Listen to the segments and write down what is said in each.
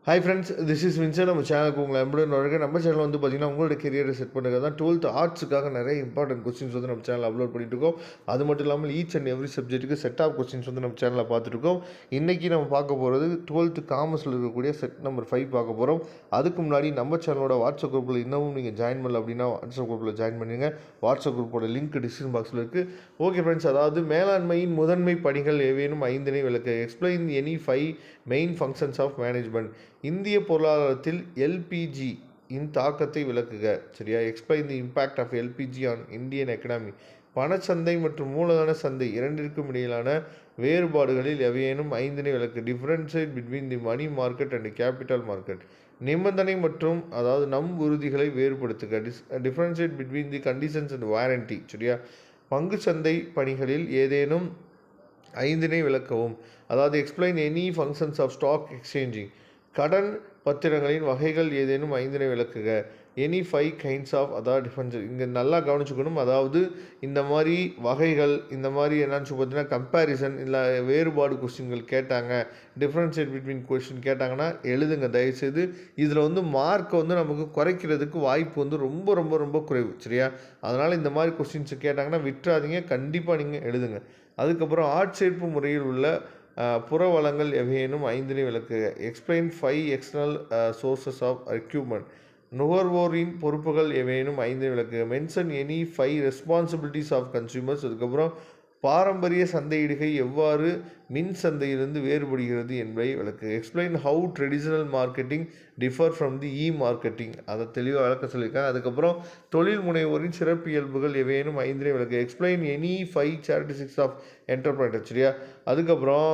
Hi friends, this is Vinson. நம்ம சேனலுக்கு உங்களை எம்புடன் நம்ம சேனல் வந்து பார்த்தீங்கன்னா உங்களோட கெரியரை செட் பண்ணுறது தான் 12th ஆர்ட்ஸுக்காக நிறைய இம்பார்ட்டன்ட் கொஸ்டின்ஸ் வந்து நம்ம சேனல் அப்லோட் பண்ணிட்டு இருக்கோம். அது மட்டும் இல்லாமல் ஈச் அண்ட் எவ்ரி சப்ஜெக்ட்டுக்கு செட் ஆஃப் கொஸ்டின்ஸ் வந்து நம்ம சேனலில் பார்த்துருக்கோம். இன்றைக்கி நம்ம பார்க்க போகிறது 12th காமர்ஸில் இருக்கக்கூடிய செட் நம்பர் 5 பார்க்க போகிறோம். அதுக்கு முன்னாடி நம்ம சேனலோட வாட்ஸ்அப் குரூப்பில் இன்னமும் நீங்கள் ஜாயின் பண்ணல அப்படின்னா வாட்ஸ்அப் குரூப்பில் ஜாயின் பண்ணுங்க. வாட்ஸ்அப் குரூப்போட லிங்க் டிஸ்கிரிப்ஷன் பாக்ஸில் இருக்குது. ஓகே ஃப்ரெண்ட்ஸ், அதாவது மேலாண்மையின் முதன்மை படிகள் ஏவேனும் 5 விளக்க. Explain any 5 main functions of management. இந்திய பொருளாதாரத்தில் எல்பிஜி இன் தாக்கத்தை விளக்குக. சரியா? Explain the impact of LPG on Indian economy. பணச்சந்தை மற்றும் மூலதன சந்தை இரண்டிற்கும் இடையிலான வேறுபாடுகளில் எவையேனும் 5 விளக்கு. Differentiate between the money market and capital market. நிபந்தனை மற்றும் அதாவது உறுதிகளை வேறுபடுத்துக. Differentiate between the conditions and warranty. சரியா? பங்கு சந்தை பணிகளில் ஏதேனும் 5 விளக்கவும். அதாவது explain any functions of stock exchanging. கடன் பத்திரங்களின் வகைகள் ஏதேனும் 5 விளக்குக. எனி 5 கைண்ட்ஸ் ஆஃப், அதாவது டிஃபரன்ஸ் இங்கே நல்லா கவனிச்சுக்கணும். அதாவது இந்த மாதிரி வகைகள், இந்த மாதிரி என்னன்னு பார்த்தீங்கன்னா கம்பேரிசன் இல்லை வேறுபாடு கொஸ்டின்கள் கேட்டாங்க, டிஃப்ரென்ஷியேட் பிட்வீன் கொஸ்டின் கேட்டாங்கன்னா எழுதுங்க தயவுசெய்து. இதில் வந்து மார்க்கை வந்து நமக்கு குறைக்கிறதுக்கு வாய்ப்பு வந்து ரொம்ப ரொம்ப ரொம்ப குறைவு. சரியா? அதனால் இந்த மாதிரி கொஸ்டின்ஸ் கேட்டாங்கன்னா விட்டுறாதீங்க, கண்டிப்பாக நீங்கள் எழுதுங்க. அதுக்கப்புறம் ஆட்சேர்ப்பு முறையில் உள்ள புற வளங்கள் எவையேனும் 5 விளக்குக. Explain 5 external sources of recruitment. நுகர்வோரின் பொறுப்புகள் எவையேனும் 5 விளக்குக. Mention any 5 responsibilities of consumers. அதுக்கப்புறம் பாரம்பரிய சந்தையிடுகை எவ்வாறு மின் சந்தையிலிருந்து வேறுபடுகிறது என்பதை விளக்கு. Explain how traditional marketing differ from the marketing. அதை தெளிவாக விளக்க சொல்லியிருக்காங்க. அதுக்கப்புறம் தொழில் முனைவோரின் சிறப்பு இயல்புகள் எவையேனும் 5 விளக்கு. Explain any 5 characteristics of entrepreneur. சரியா? அதுக்கப்புறம்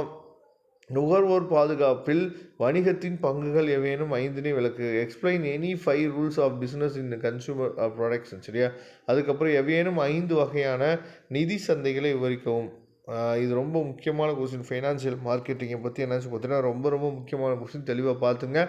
நுகர்வோர் பாதுகாப்பில் வணிகத்தின் பங்குகள் எவையேனும் 5 விளக்கு. Explain any 5 rules of business in consumer products. சரியா? அதுக்கப்புறம் எவையேனும் 5 வகையான நிதி சந்தைகளை விவரிக்கவும். இது ரொம்ப முக்கியமான கொஸ்டின். ஃபைனான்சியல் மார்க்கெட்டிங்கை பற்றி என்னாச்சு பார்த்தீங்கன்னா ரொம்ப ரொம்ப முக்கியமான கொஸ்டின். தெளிவாக பார்த்துங்க.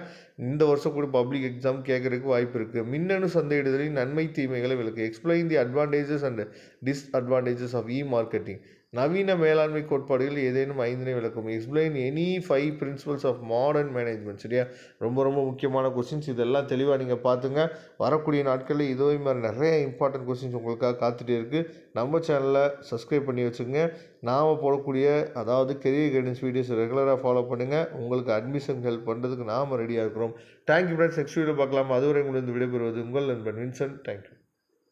இந்த வருஷம் கூட பப்ளிக் எக்ஸாம் கேட்குறதுக்கு வாய்ப்பு இருக்குது. மின்னணு சந்தையிடுதலின் நன்மை தீமைகளை விளக்கு. Explain the advantages and disadvantages of marketing. நவீன மேலாண்மை கோட்பாடுகள் ஏதேனும் 5 விளக்கும். Explain any 5 principles of modern management. சரியா? ரொம்ப ரொம்ப முக்கியமான கொஸ்டின்ஸ். இதெல்லாம் தெளிவாக நீங்கள் பார்த்துங்க. வரக்கூடிய நாட்களில் இதே மாதிரி நிறைய இம்பார்ட்டன்ட் கொஸ்டின்ஸ் உங்களுக்காக காத்துட்டே இருக்குது. நம்ம சேனலை சப்ஸ்கிரைப் பண்ணி வச்சுக்கோங்க. நாம் போடக்கூடிய அதாவது கெரியர் கைடன்ஸ் வீடியோஸ் ரெகுலராக ஃபாலோ பண்ணுங்கள். உங்களுக்கு அட்மிஷன் ஹெல்ப் பண்ணுறதுக்கு நாம் ரெடியாக இருக்கிறோம். Thank you friends. நெக்ஸ்ட் வீடியோ பார்க்கலாம். அதுவரை உங்களுக்கு விடைபெறுவது உங்கள் நண்பன் வின்சன். தேங்க்யூ.